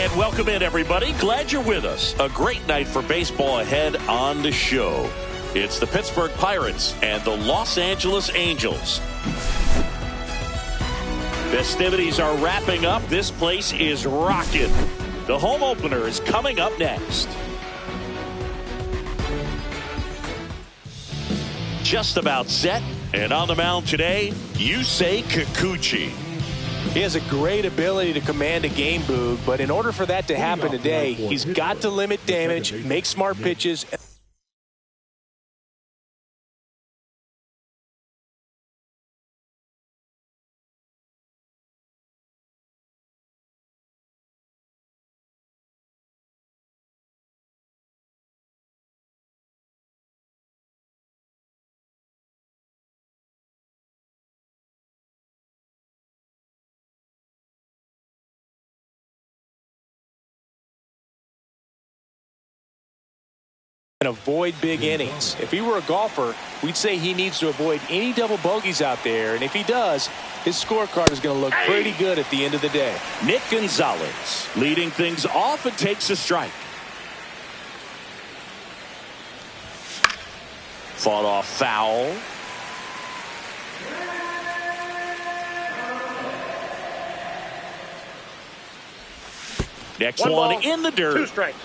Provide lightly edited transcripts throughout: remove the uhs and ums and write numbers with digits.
And welcome in, everybody. Glad you're with us. A great night for baseball ahead on the show. It's the Pittsburgh Pirates and the Los Angeles Angels. Festivities are wrapping up. This place is rocking. The home opener is coming up next. Just about set. And on the mound today, Yusei Kikuchi. He has a great ability to command a game, Boog, but in order for that to happen today, he's got to limit damage, make smart pitches. And avoid big innings. If he were a golfer, we'd say he needs to avoid any double bogeys out there, and if he does, his scorecard is going to look pretty good at the end of the day. Nick Gonzalez leading things off and takes a strike. Fought off foul. Next one in the dirt. 2 strikes.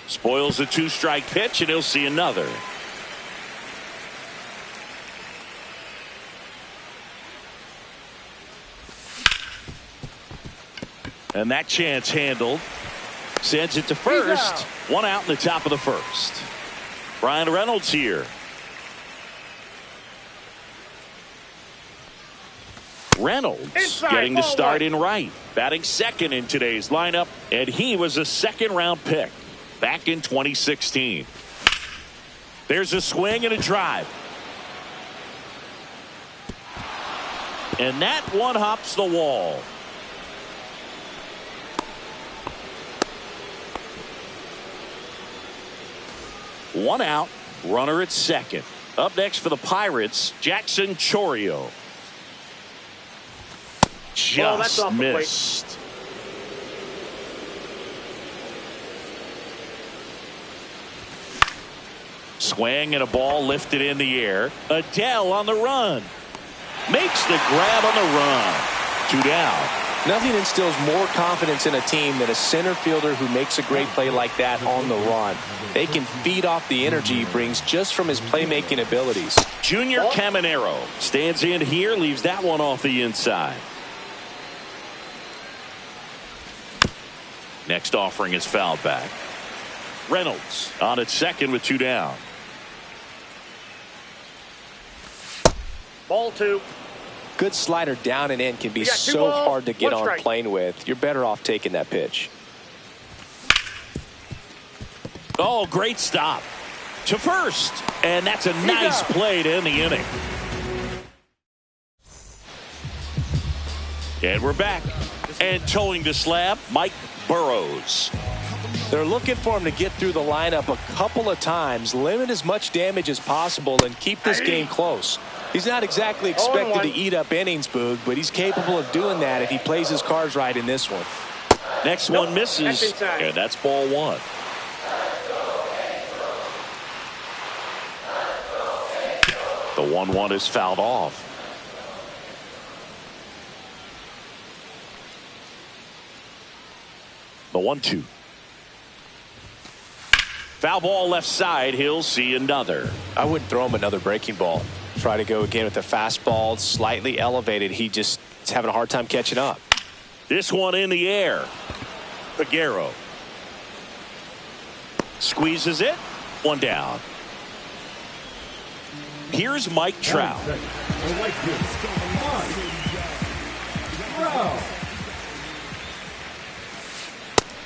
Spoils a 2-strike pitch, and he'll see another. And that chance handled. Sends it to first. 1 out in the top of the first. Brian Reynolds here. Reynolds getting the start in right. Batting second in today's lineup, and he was a second-round pick back in 2016. There's a swing and a drive. And that one hops the wall. One out, runner at second. Up next for the Pirates, Jackson Chourio. Just missed. Swing and a ball lifted in the air. Adele on the run. Makes the grab on the run. 2 down. Nothing instills more confidence in a team than a center fielder who makes a great play like that on the run. They can feed off the energy he brings just from his playmaking abilities. Junior Caminero stands in here, leaves that one off the inside. Next offering is fouled back. Reynolds on at second with 2 down. Ball 2. Good slider down and in can be so hard to get on plane with. You're better off taking that pitch. Oh, great stop to first, and that's a nice play to end the inning. And we're back, and towing the slab, Mike Burrows. They're looking for him to get through the lineup a couple of times, limit as much damage as possible, and keep this game close. He's not exactly expected to eat up innings, Boog, but he's capable of doing that if he plays his cards right in this one. Next one misses, and that's ball 1. The 1-1 is fouled off. The 1-2. Foul ball left side. He'll see another. I wouldn't throw him another breaking ball. Try to go again with the fastball, slightly elevated. He just is having a hard time catching up. This one in the air. Figueroa squeezes it. 1 down. Here's Mike Trout.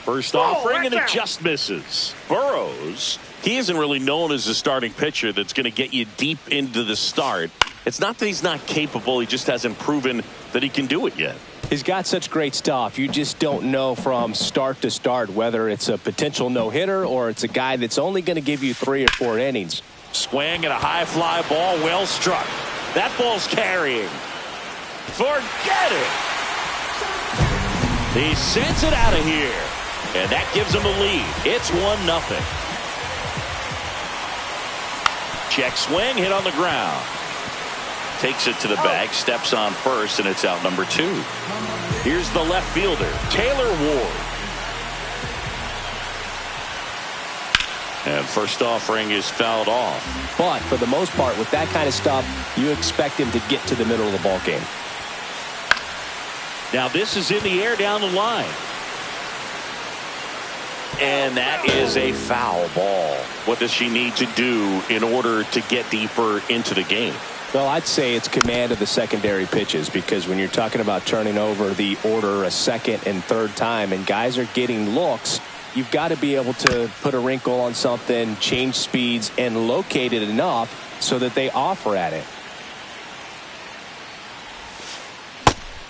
First offering, and it just misses. Burrows, he isn't really known as a starting pitcher that's going to get you deep into the start. It's not that he's not capable. He just hasn't proven that he can do it yet. He's got such great stuff. You just don't know from start to start whether it's a potential no-hitter or it's a guy that's only going to give you 3 or 4 innings. Swing and a high fly ball, well struck. That ball's carrying. Forget it. He sends it out of here. And that gives him a lead. It's 1-0. Check swing, hit on the ground. Takes it to the bag, steps on first, and it's out number 2. Here's the left fielder, Taylor Ward. And first offering is fouled off. But for the most part, with that kind of stuff, you expect him to get to the middle of the ball game. Now this is in the air down the line. And that is a foul ball. What does she need to do in order to get deeper into the game? Well, I'd say it's command of the secondary pitches, because when you're talking about turning over the order a second and third time and guys are getting looks, you've got to be able to put a wrinkle on something, change speeds, and locate it enough so that they offer at it.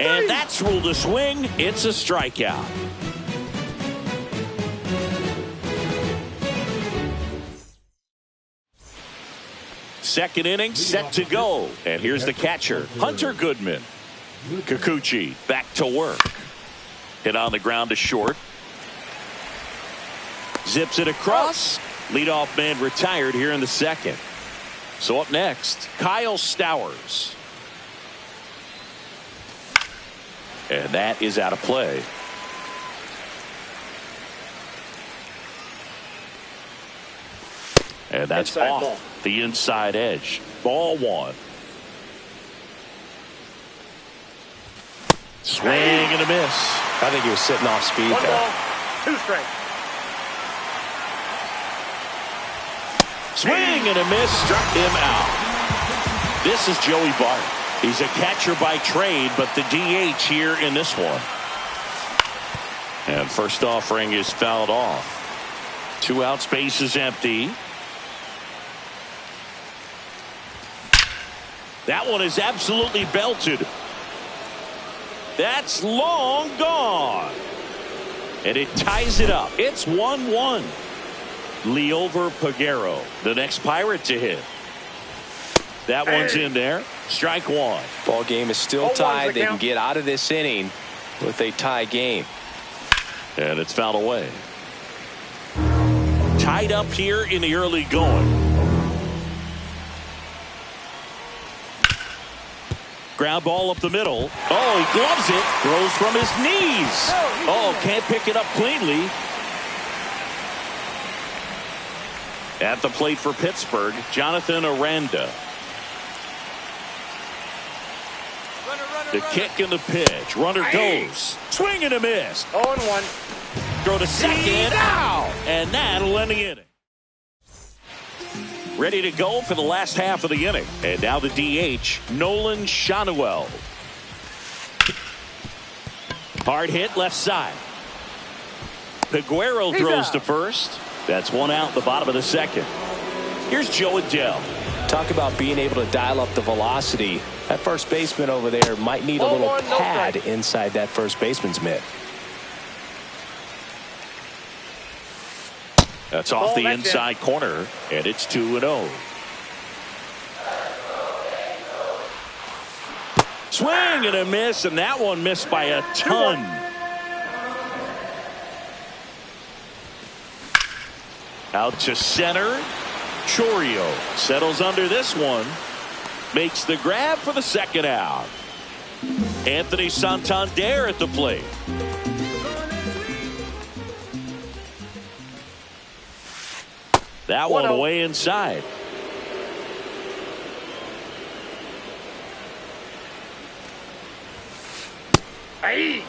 And that's ruled a swing. It's a strikeout. Second inning set to go. And here's the catcher, Hunter Goodman. Kikuchi back to work. Hit on the ground to short. Zips it across. Leadoff man retired here in the second. So up next, Kyle Stowers. And that is out of play. And that's inside off ball. The inside edge. Ball 1. Swing and a miss. I think he was sitting off speed 1 there. ball, 2 strikes. Swing and a miss. Struck him out. This is Joey Bart. He's a catcher by trade, but the DH here in this one. And first offering is fouled off. 2 outs, base is empty. That one is absolutely belted. That's long gone. And it ties it up. It's 1-1. Leover Peguero, the next Pirate to hit. That one's in there. Strike 1. Ball game is still 0-1's tied. the They can count. get out of this inning with a tie game. And it's fouled away. Tied up here in the early going. Ground ball up the middle. Oh, he gloves it. Throws from his knees. Oh, can't pick it up cleanly. At the plate for Pittsburgh, Jonathan Aranda. The kick and the pitch. Runner goes. Swing and a miss. 0-1. Throw to second. Out. And that'll end the inning. Ready to go for the last half of the inning. And now the DH, Nolan Shanuel. Hard hit left side. Peguero throws to first. That's 1 out the bottom of the second. Here's Joe Adele. Talk about being able to dial up the velocity. That first baseman over there might need a little 0-1, no pad strike. inside that first baseman's mitt. That's off Ball, the that's inside corner, and it's 2-0. Swing and a miss, and that one missed by a ton. Out to center. Chorio settles under this one. Makes the grab for the second out. Anthony Santander at the plate. That one 1-0. way inside. Aye.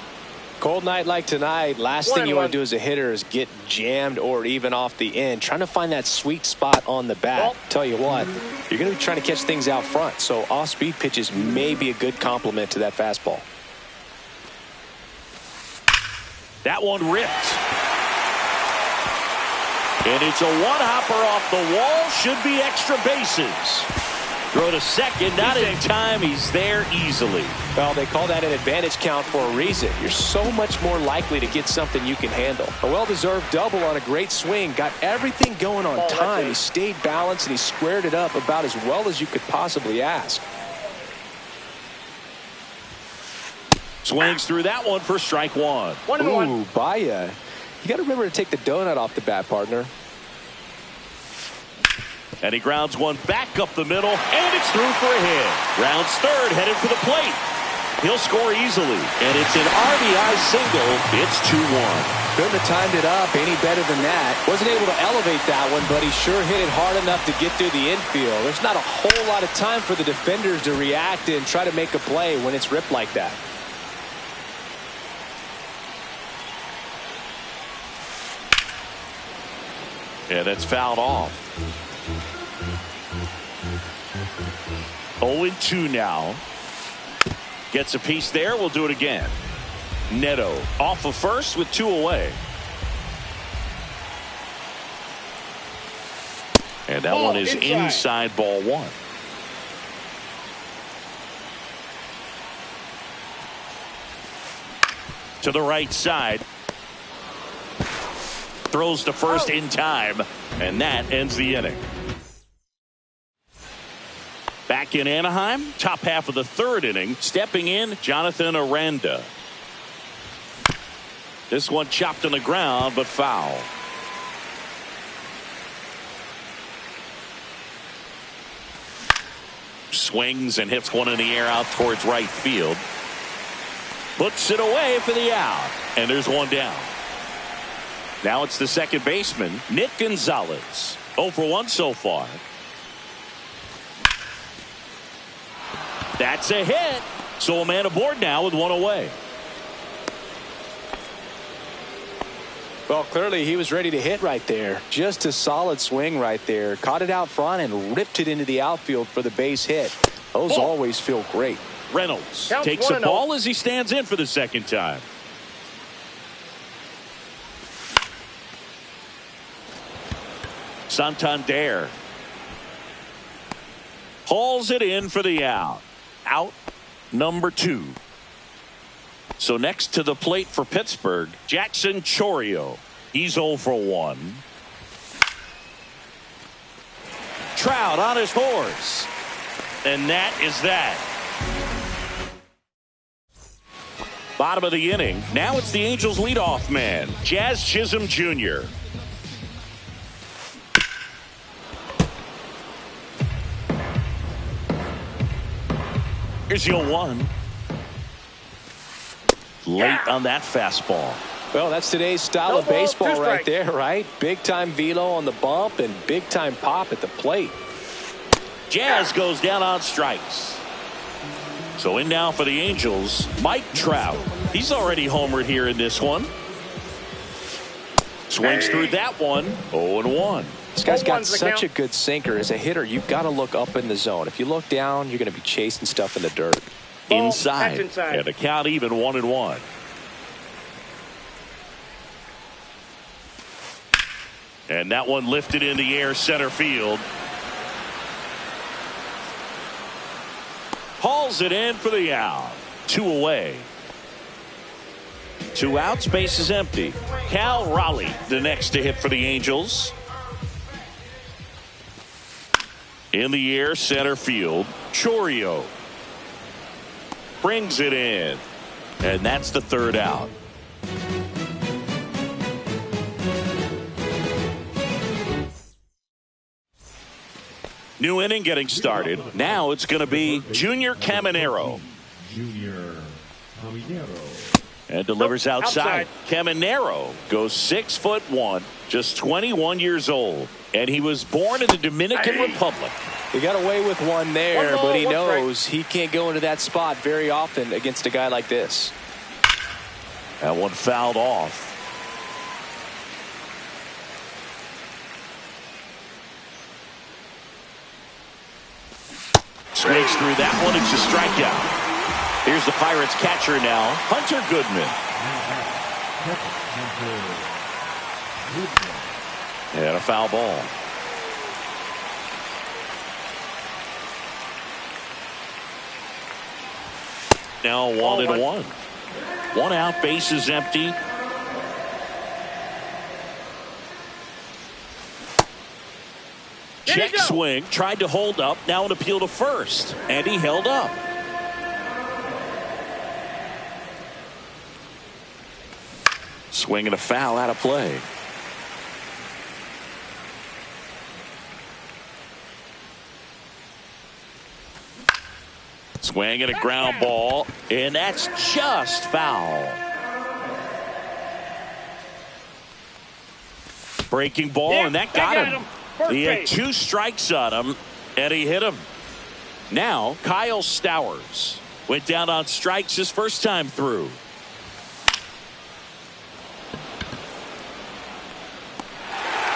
Cold night like tonight, last thing you want 1-1. to do as a hitter is get jammed or even off the end. Trying to find that sweet spot on the bat. Ball. Tell you what, you're going to be trying to catch things out front. So off-speed pitches may be a good complement to that fastball. That one ripped. And it's a one-hopper off the wall. Should be extra bases. Throw to second. Not in time. He's there easily. Well, they call that an advantage count for a reason. You're so much more likely to get something you can handle. A well-deserved double on a great swing. Got everything going on time. He stayed balanced and he squared it up about as well as you could possibly ask. Swings through that one for strike one. Ooh, Baya. You got to remember to take the donut off the bat, partner. And he grounds one back up the middle, and it's through for a hit. Rounds third, headed for the plate. He'll score easily, and it's an RBI single. It's 2-1. Couldn't have timed it up any better than that. Wasn't able to elevate that one, but he sure hit it hard enough to get through the infield. There's not a whole lot of time for the defenders to react and try to make a play when it's ripped like that. Yeah, that's fouled off. 0-2 now. Gets a piece there. We'll do it again. Neto off of first with 2 away. And that one is inside ball one. To the right side. Throws to first in time. And that ends the inning. Back in Anaheim, top half of the third inning, stepping in, Jonathan Aranda. This one chopped on the ground, but foul. Swings and hits one in the air out towards right field. Puts it away for the out, and there's one down. Now it's the second baseman, Nick Gonzalez. 0 for 1 so far. That's a hit. So a man aboard now with 1 away. Well, clearly he was ready to hit right there. Just a solid swing right there. Caught it out front and ripped it into the outfield for the base hit. Those always feel great. Reynolds takes a ball as he stands in for the second time. Santander hauls it in for the out. Out number 2. So next to the plate for Pittsburgh, Jackson Chourio. He's 0 for 1. Trout on his horse. And that is that. Bottom of the inning. Now it's the Angels leadoff man, Jazz Chisholm Jr. Here's the 0-1. Late on that fastball. Well, that's today's style of baseball right there, right? Big time velo on the bump and big time pop at the plate. Jazz goes down on strikes. So in now for the Angels, Mike Trout. He's already homered here in this one. Swings through that one. 0-1. This guy's got such a good sinker. As a hitter, you've got to look up in the zone. If you look down, you're going to be chasing stuff in the dirt. Inside. And the count even 1-1. And that one lifted in the air center field. Hauls it in for the out. 2 away. 2 outs, base is empty. Cal Raleigh, the next to hit for the Angels. In the air, center field. Chourio brings it in. And that's the 3rd out. New inning getting started. Now it's going to be Junior Caminero. And delivers outside. Caminero goes 6'1", just 21 years old. And he was born in the Dominican Republic. He got away with one there, but he knows he can't go into that spot very often against a guy like this. That one fouled off. Swings through that one. It's a strikeout. Here's the Pirates catcher now, Hunter Goodman. And a foul ball. Now 1-1. 1 out, base is empty. Check swing, tried to hold up, now an appeal to first, and he held up. Swing and a foul out of play. Swing and a ground ball, and that's just foul. Breaking ball, and that got him. He had 2 strikes on him, and he hit him. Now, Kyle Stowers went down on strikes his first time through.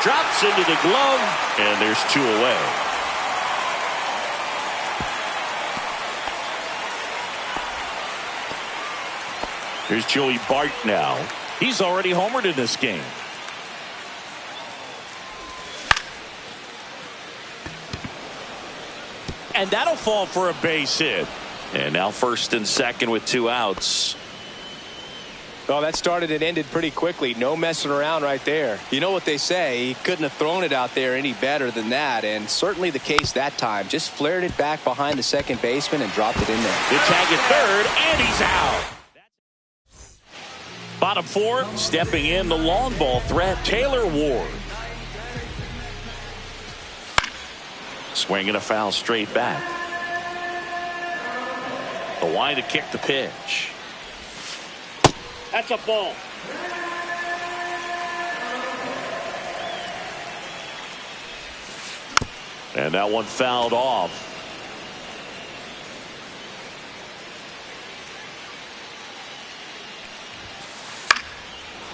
Drops into the glove, and there's 2 away. Here's Joey Bart now. He's already homered in this game. And that'll fall for a base hit. And now first and second with 2 outs. Well, that started and ended pretty quickly. No messing around right there. You know what they say, he couldn't have thrown it out there any better than that, and certainly the case that time. Just flared it back behind the second baseman and dropped it in there. The tag at third, and he's out. Bottom 4, stepping in the long ball threat, Taylor Ward. Swinging a foul straight back. The line to kick the pitch. That's a ball. And that one fouled off.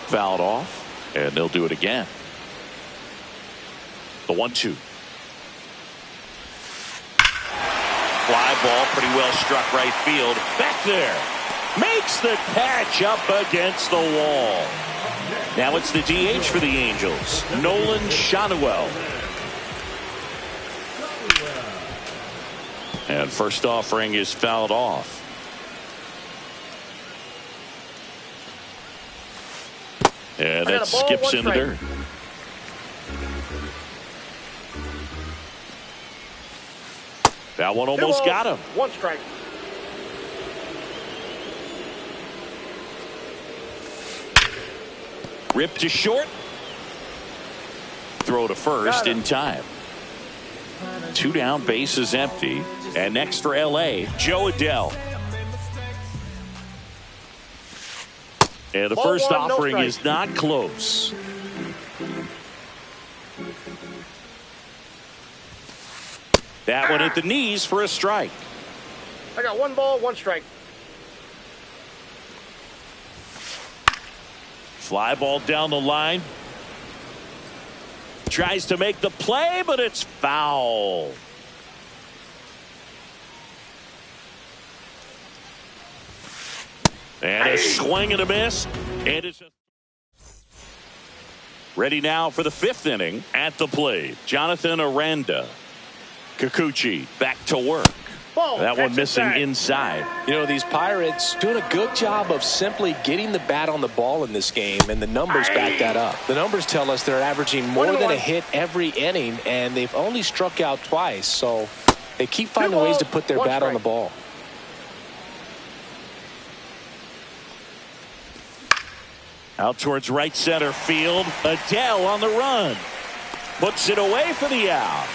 Fouled off, and they'll do it again. The 1-2. Fly ball, pretty well struck right field. Back there. Makes the catch up against the wall. Now it's the DH for the Angels, Nolan Shanuel. And first offering is fouled off. And that skips into dirt. That one almost got him. 1 strike. Ripped to short. Throw to first in time. 2 down, bases empty. And next for LA, Joe Adell. And the first offering is not close. That one at the knees for a strike. I got 1 ball, 1 strike. Fly ball down the line. Tries to make the play, but it's foul. And a swing and a miss. And it's ready now for the 5th inning. At the plate, Jonathan Aranda. Kikuchi back to work. That one missing inside. You know, these Pirates doing a good job of simply getting the bat on the ball in this game, and the numbers back that up. The numbers tell us they're averaging more than a hit every inning, and they've only struck out twice, so they keep finding ways to put their bat on the ball. Out towards right center field. Adell on the run. Puts it away for the out.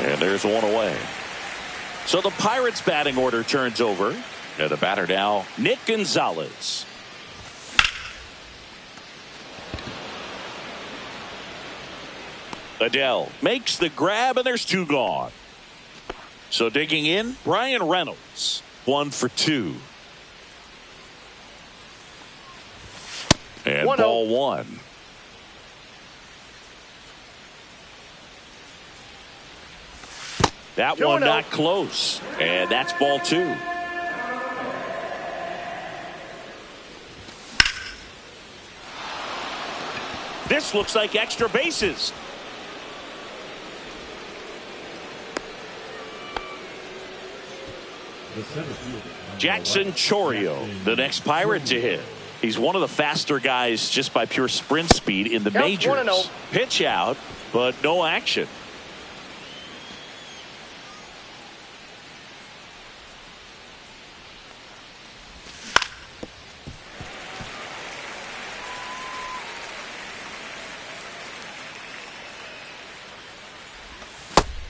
And there's one away. So the Pirates batting order turns over. And the batter now, Nick Gonzalez. Adell makes the grab, and there's 2 gone. So digging in, Brian Reynolds. 1 for 2. And ball 1. That one not close. And that's ball 2. This looks like extra bases. Jackson Chourio, the next Pirate to hit. He's one of the faster guys just by pure sprint speed in the majors. Pitch out, but no action.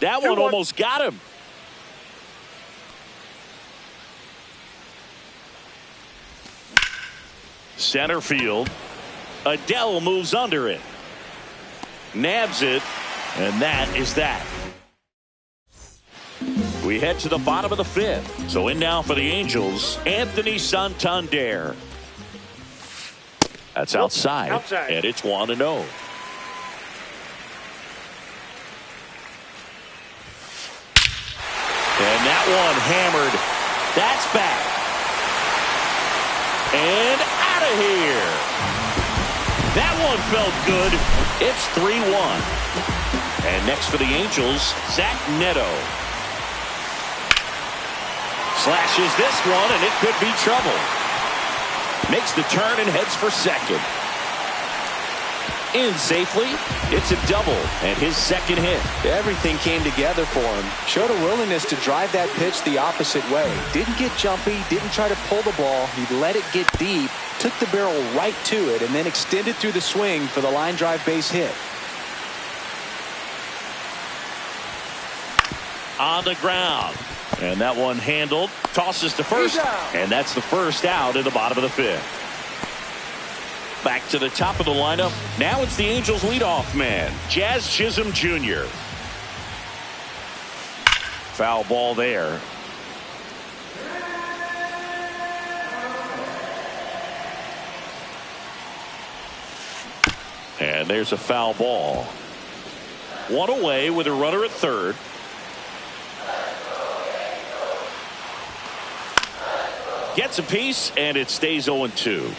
That one almost got him. Center field. Adele moves under it. Nabs it. And that is that. We head to the bottom of the fifth. So in now for the Angels, Anthony Santander. That's outside. And it's 1-0. And that one hammered. That's back. And out of here. That one felt good. It's 3-1. And next for the Angels, Zach Neto. Slashes this one, and it could be trouble. Makes the turn and heads for second. In safely. It's a double and his second hit. Everything came together for him. Showed a willingness to drive that pitch the opposite way. Didn't get jumpy, didn't try to pull the ball. He let it get deep, took the barrel right to it, and then extended through the swing for the line drive base hit. On the ground. And that one handled. Tosses to first. And that's the first out in the bottom of the fifth. Back to the top of the lineup. Now it's the Angels leadoff man, Jazz Chisholm Jr. Foul ball there. And there's a foul ball. One away with a runner at third. Gets a piece, and it stays 0-2.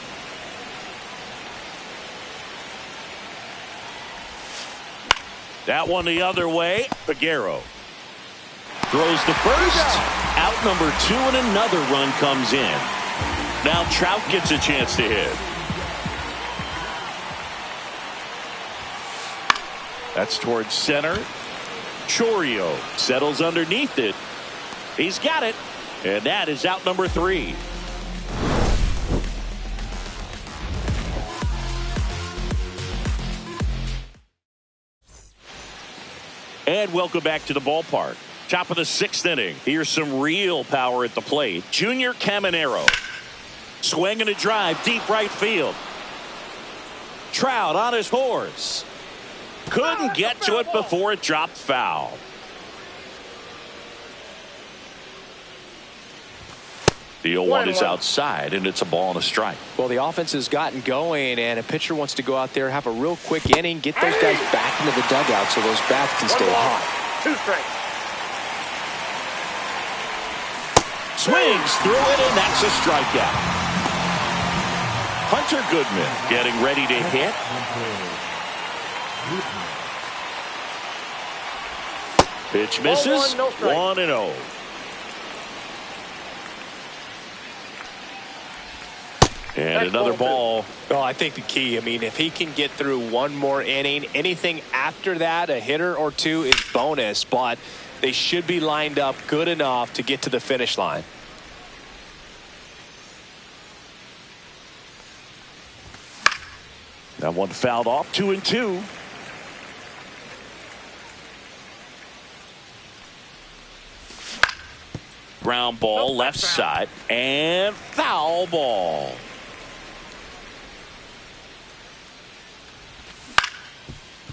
That one the other way. Figueroa throws the first. Out number 2, and another run comes in. Now Trout gets a chance to hit. That's towards center. Chourio settles underneath it. He's got it. And that is out number 3. And welcome back to the ballpark. Top of the 6th inning. Here's some real power at the plate. Junior Caminero. Swinging a drive deep right field. Trout on his horse. Couldn't get to it before it dropped foul. The 0-1 is outside, and it's a ball and a strike. Well, the offense has gotten going, and a pitcher wants to go out there, have a real quick inning, get those guys back into the dugout so those bats can stay hot. 2 strikes. Swings through it, and that's a strikeout. Hunter Goodman getting ready to hit. Pitch misses. 1-0. And another ball. Well, I think the key, I mean, if he can get through one more inning, anything after that, a hitter or two is bonus, but they should be lined up good enough to get to the finish line. That one fouled off. 2-2. Ground ball left side and foul ball.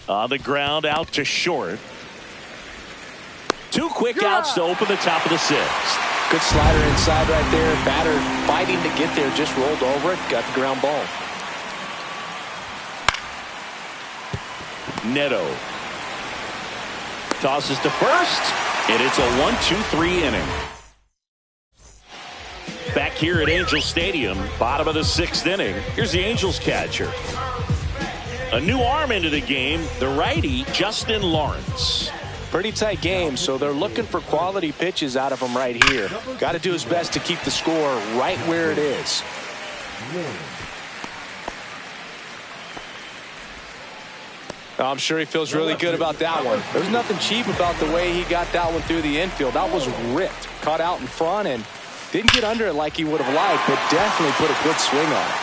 On the ground out to short. 2 quick outs to open the top of the 6th. Good slider inside right there. Batter fighting to get there, just rolled over it, got the ground ball. Neto tosses to first, and it's a 1-2-3 inning. Back here at Angels Stadium, bottom of the 6th inning. Here's the Angels catcher. A new arm into the game, the righty, Justin Lawrence. Pretty tight game, so they're looking for quality pitches out of him right here. Got to do his best to keep the score right where it is. I'm sure he feels really good about that one. There's nothing cheap about the way he got that one through the infield. That was ripped, caught out in front, and didn't get under it like he would have liked, but definitely put a good swing on it.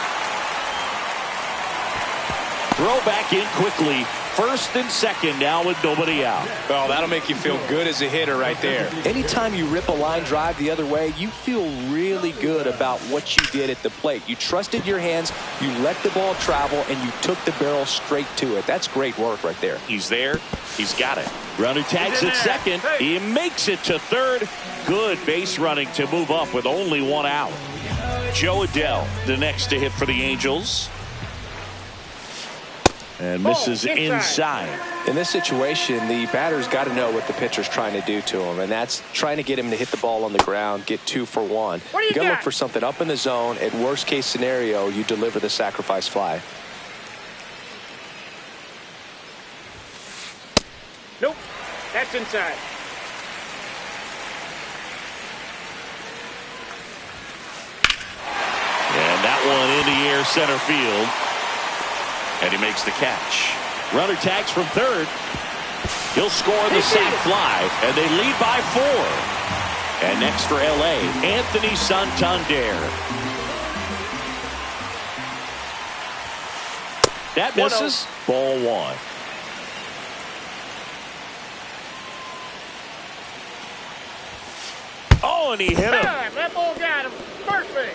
Throw back in quickly. first and second now with nobody out. Oh, that'll make you feel good as a hitter right there. Anytime you rip a line drive the other way, you feel really good about what you did at the plate. You trusted your hands, you let the ball travel, and you took the barrel straight to it. That's great work right there. He's there. He's got it. Runner tags at second. He makes it to third. Good base running to move up with only one out. Joe Adell, the next to hit for the Angels. And misses inside. In this situation, the batter's got to know what the pitcher's trying to do to him, and that's trying to get him to hit the ball on the ground, get 2 for 1. You got to look for something up in the zone. At worst case scenario, you deliver the sacrifice fly. Nope. That's inside. And that one in the air center field. And he makes the catch. Runner tags from third. He'll score the sac fly, and they lead by 4. And next for LA, Anthony Santander. That misses. Ball 1. Oh, and he hit him. That ball got him. First base.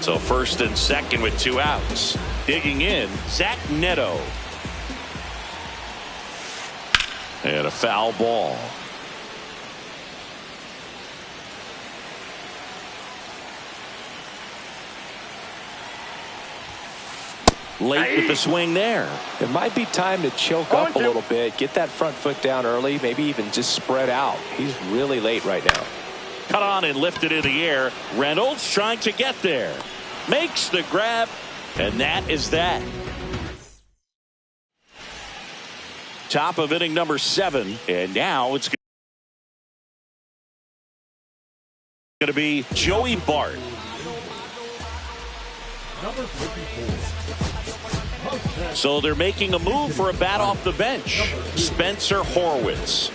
So first and second with 2 outs. Digging in, Zach Neto. And a foul ball. Late with the swing there. It might be time to choke up a little bit, get that front foot down early, maybe even just spread out. He's really late right now. Cut on and lifted in the air. Reynolds trying to get there. Makes the grab, and that is that. Top of inning number 7, and now it's going to be Joey Bart. So they're making a move for a bat off the bench. Spencer Horwitz.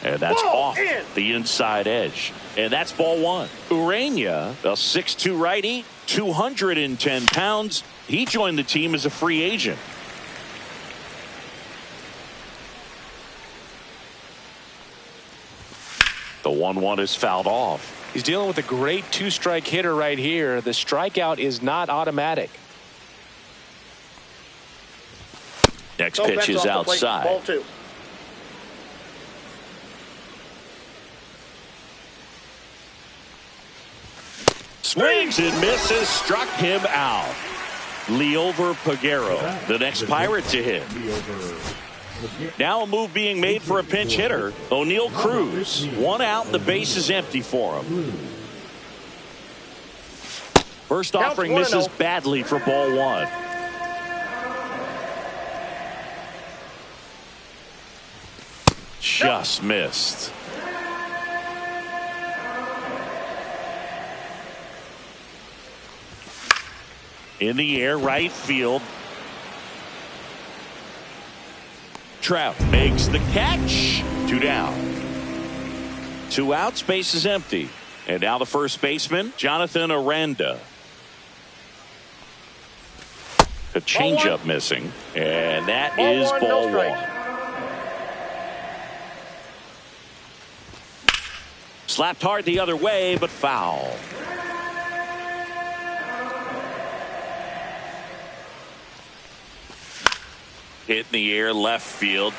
And that's off the inside edge. And that's ball 1. Urania, a 6'2 righty, 210 pounds. He joined the team as a free agent. The 1-1 is fouled off. He's dealing with a great 2-strike hitter right here. The strikeout is not automatic. Next pitch is outside. Ball 2. Swings and misses, struck him out. Leover Peguero, the next Pirate to hit. Now a move being made for a pinch hitter. O'Neal Cruz, 1 out, the base is empty for him. First offering misses badly for ball 1. Just missed. In the air, right field. Trout makes the catch. 2 down. 2 outs, base is empty. And now the first baseman, Jonathan Aranda. A changeup missing. And that is ball 1. Slapped hard the other way, but foul. Hit in the air, left field.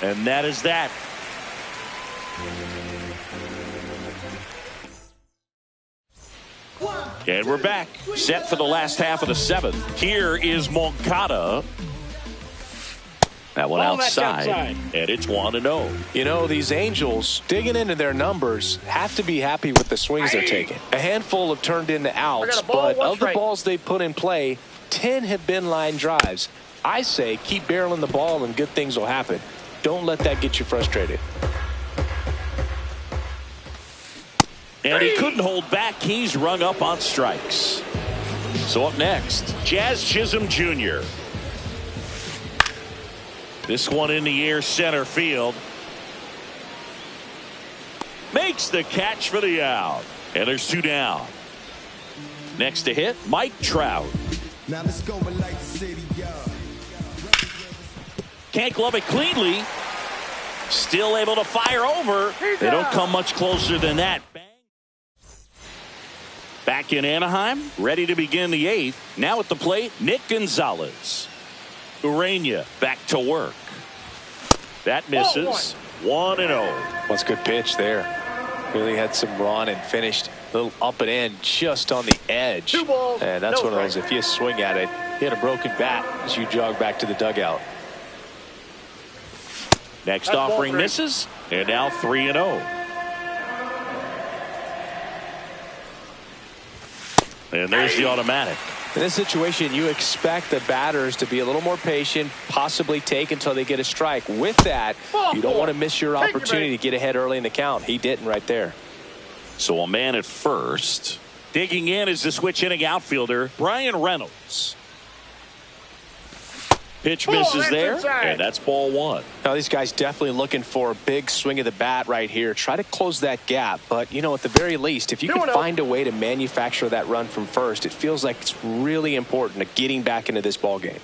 And that is that. And we're back. Set for the last half of the 7th. Here is Moncada. That one outside. And it's 1-0. You know, these Angels, digging into their numbers, have to be happy with the swings they're taking. A handful have turned into outs, but of the balls they put in play, 10 have been line drives. I say keep barreling the ball and good things will happen. Don't let that get you frustrated. And he couldn't hold back. He's rung up on strikes. So up next, Jazz Chisholm Jr. This one in the air, center field. Makes the catch for the out. And there's 2 down. Next to hit, Mike Trout. Now let's go and light the city up. Can't glove it cleanly. Still able to fire over. They don't come much closer than that. Back in Anaheim, ready to begin the 8th. Now at the plate, Nick Gonzalez. Urania back to work. That misses. 1-0. That's a good pitch there. Really had some run and finished a little up and in just on the edge. 2 balls, and that's no one of those, if you swing at it, hit a broken bat as you jog back to the dugout. Next That's offering ball 3. misses. And now 3-0. And there's the automatic. In this situation, you expect the batters to be a little more patient, possibly take until they get a strike. With that, you don't want to miss your opportunity to get ahead early in the count. He didn't right there. So a man at first. Digging in is the switch hitting outfielder, Brian Reynolds. Pitch misses there, and that's ball 1. Now, these guys definitely looking for a big swing of the bat right here. Try to close that gap. But, you know, at the very least, if you can find a way to manufacture that run from first, it feels like it's really important to getting back into this ball game.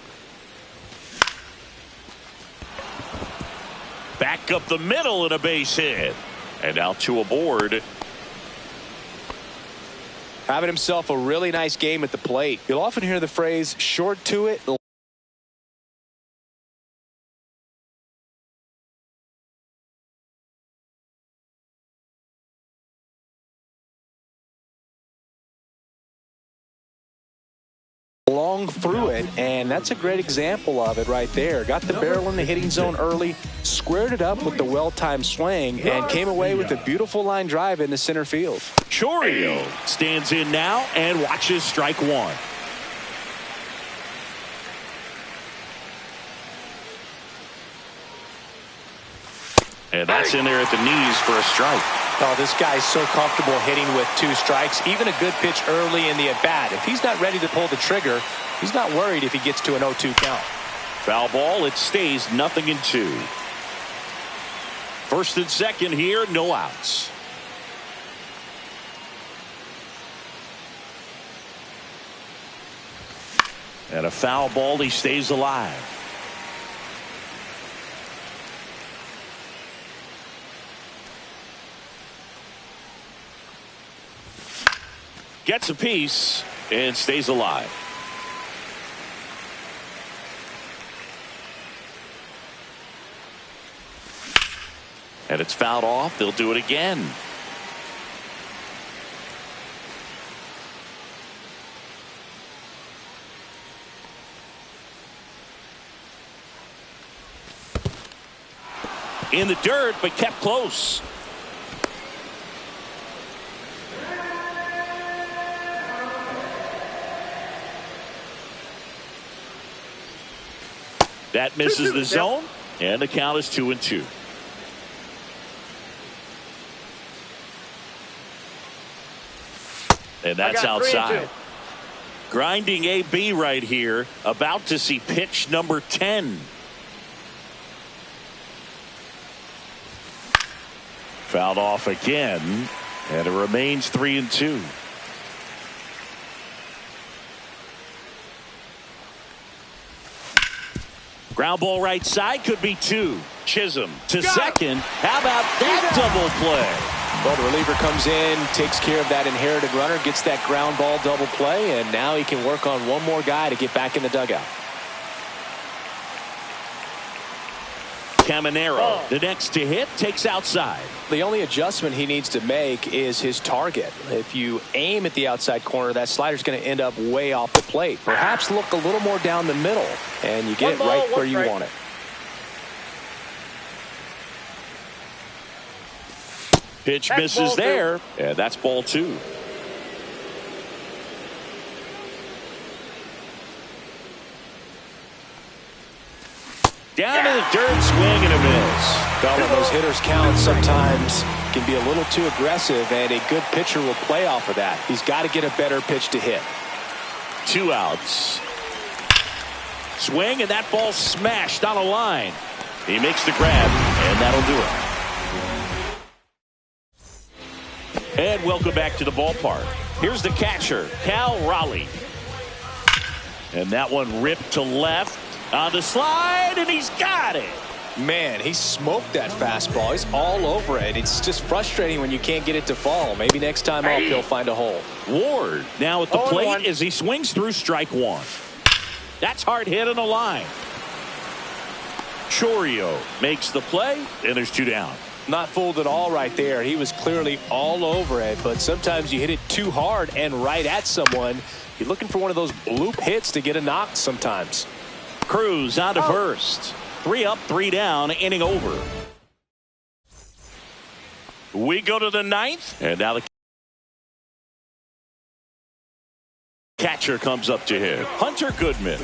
Back up the middle and a base hit. And now 2 aboard. Having himself a really nice game at the plate. You'll often hear the phrase, short to it, long through it, and that's a great example of it right there. Got the barrel in the hitting zone early, squared it up with the well-timed swing, and came away with a beautiful line drive in the center field. Chourio stands in now and watches strike 1. And that's in there at the knees for a strike. Oh, this guy's so comfortable hitting with 2 strikes. Even a good pitch early in the at-bat. If he's not ready to pull the trigger, he's not worried if he gets to an 0-2 count. Foul ball. It stays 0-2. First and second here, no outs. And a foul ball. He stays alive. Gets a piece and stays alive. And it's fouled off. They'll do it again. In the dirt, but kept close. That misses the zone, and the count is 2-2. And that's outside. Grinding AB right here, about to see pitch number 10. Fouled off again, and it remains 3-2. Ground ball right side, could be 2. Chisholm to second. How about that double play? Well, the reliever comes in, takes care of that inherited runner, gets that ground ball double play, and now he can work on one more guy to get back in the dugout. Caminero, the next to hit, takes outside. The only adjustment he needs to make is his target. If you aim at the outside corner, that slider's going to end up way off the plate. Perhaps look a little more down the middle, and you get it right where you want it. Pitch misses there, and that's ball 2. Down in the dirt, swing and a miss. Well, when those hitters count, sometimes can be a little too aggressive, and a good pitcher will play off of that. He's got to get a better pitch to hit. 2 outs. Swing, and that ball smashed on a line. He makes the grab, and that'll do it. And welcome back to the ballpark. Here's the catcher, Cal Raleigh. And that one ripped to left on the slide, and he's got it. Man, he smoked that fastball. He's all over it. It's just frustrating when you can't get it to fall. Maybe next time up he'll find a hole. Ward now at the plate as he swings through strike one. That's hard hit on the line. Chorio makes the play, and there's two down. Not fooled at all right there. He was clearly all over it, but sometimes you hit it too hard and right at someone. You're looking for one of those bloop hits to get a knock sometimes. Cruz on to first. 3 up, 3 down, inning over. We go to the ninth, and now the catcher comes up to hit. Hunter Goodman.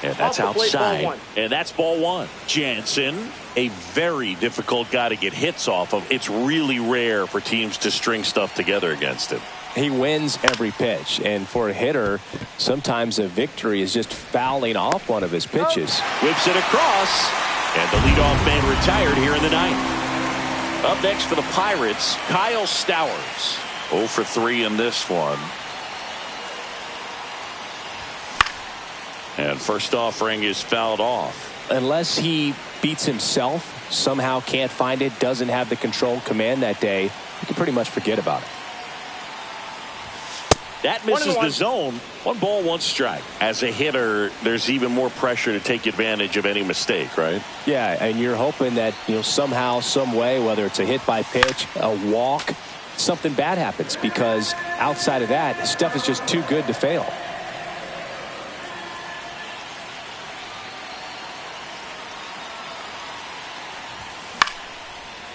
And that's outside. And that's ball one. Jansen, a very difficult guy to get hits off of. It's really rare for teams to string stuff together against him. He wins every pitch. And for a hitter, sometimes a victory is just fouling off one of his pitches. Whips it across. And the leadoff man retired here in the ninth. Up next for the Pirates, Kyle Stowers. 0 for 3 in this one. And first offering is fouled off. Unless he beats himself, somehow can't find it, doesn't have the control command that day, you can pretty much forget about it. That misses the zone. 1 ball, 1 strike. As a hitter, there's even more pressure to take advantage of any mistake, right? Yeah, and you're hoping that, somehow, some way, whether it's a hit by pitch, a walk, something bad happens, because outside of that, stuff is just too good to fail.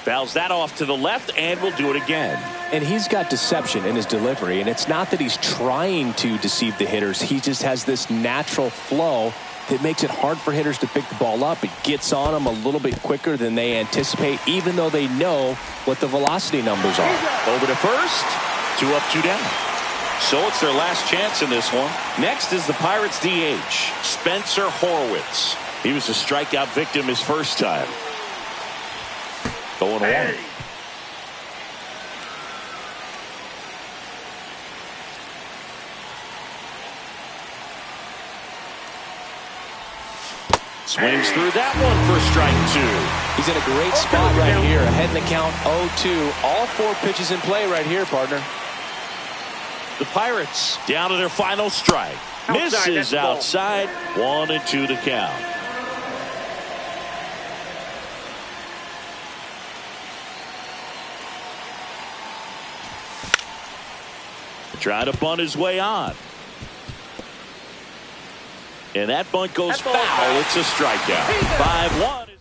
Fouls that off to the left, and will do it again. And he's got deception in his delivery, and it's not that he's trying to deceive the hitters. He just has this natural flow that makes it hard for hitters to pick the ball up. It gets on them a little bit quicker than they anticipate, even though they know what the velocity numbers are. Over to first. 2 up, 2 down. So it's their last chance in this one. Next is the Pirates DH, Spencer Horwitz. He was a strikeout victim his first time. 0-1. Swings through that one for strike 2. He's in a great spot right here. Ahead in the count 0-2. All 4 pitches in play right here, partner. The Pirates down to their final strike. Misses outside. 1-2 to count. Trying to bunt his way on. And that bunt goes foul. It's a strikeout. 5-1.